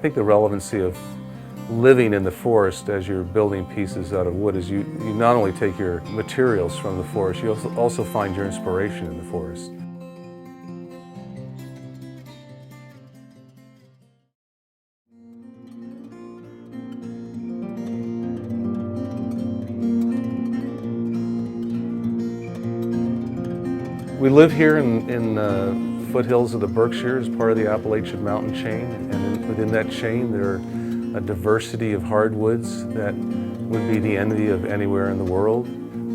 think the relevancy of living in the forest as you're building pieces out of wood is you not only take your materials from the forest, you also find your inspiration in the forest. We live here in the foothills of the Berkshires, part of the Appalachian mountain chain, and within that chain there are a diversity of hardwoods that would be the envy of anywhere in the world.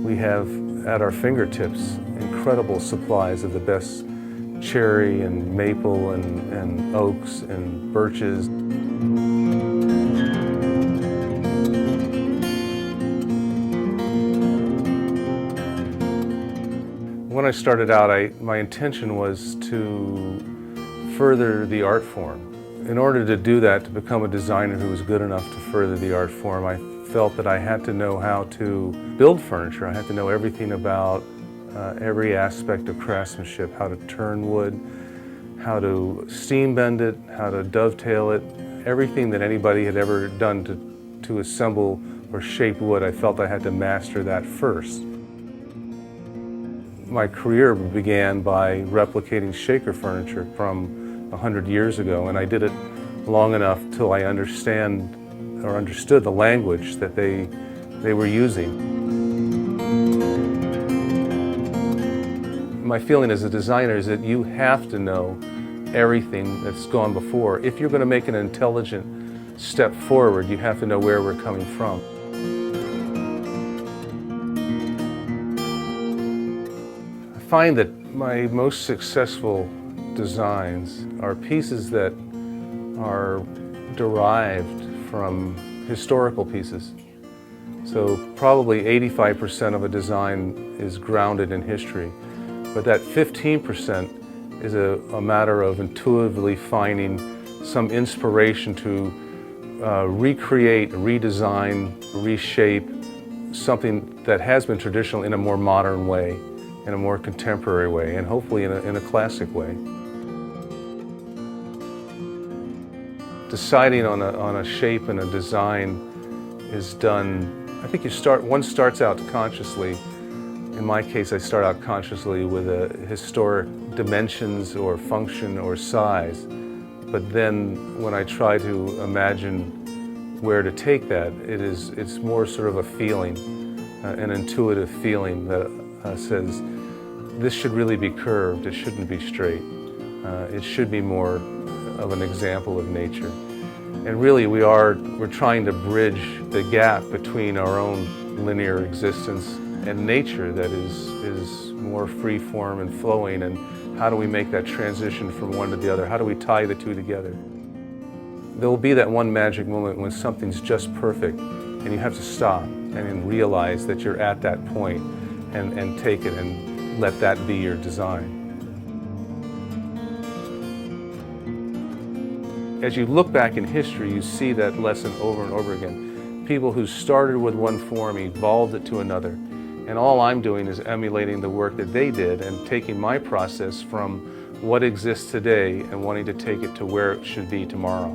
We have at our fingertips incredible supplies of the best cherry and maple and oaks and birches. When I started out, my intention was to further the art form. In order to do that, to become a designer who was good enough to further the art form, I felt that I had to know how to build furniture. I had to know everything about every aspect of craftsmanship, how to turn wood, how to steam bend it, how to dovetail it, everything that anybody had ever done to assemble or shape wood. I felt I had to master that first. My career began by replicating shaker furniture from 100 years ago, and I did it long enough till I understood the language that they were using. My feeling as a designer is that you have to know everything that's gone before. If you're going to make an intelligent step forward, you have to know where we're coming from. I find that my most successful designs are pieces that are derived from historical pieces. So probably 85% of a design is grounded in history, but that 15% is a matter of intuitively finding some inspiration to recreate, redesign, reshape something that has been traditional in a more modern way, in a more contemporary way, and hopefully in a classic way. Deciding on a shape and a design is done, I think one starts out consciously. In my case, I start out consciously with a historic dimensions or function or size. But then when I try to imagine where to take that, it's more sort of a feeling, an intuitive feeling that says, this should really be curved, it shouldn't be straight. It should be more of an example of nature. And really we're trying to bridge the gap between our own linear existence and nature that is more free form and flowing, and how do we make that transition from one to the other? How do we tie the two together? There will be that one magic moment when something's just perfect and you have to stop and realize that you're at that point and take it and let that be your design. As you look back in history, you see that lesson over and over again. People who started with one form evolved it to another. And all I'm doing is emulating the work that they did and taking my process from what exists today and wanting to take it to where it should be tomorrow.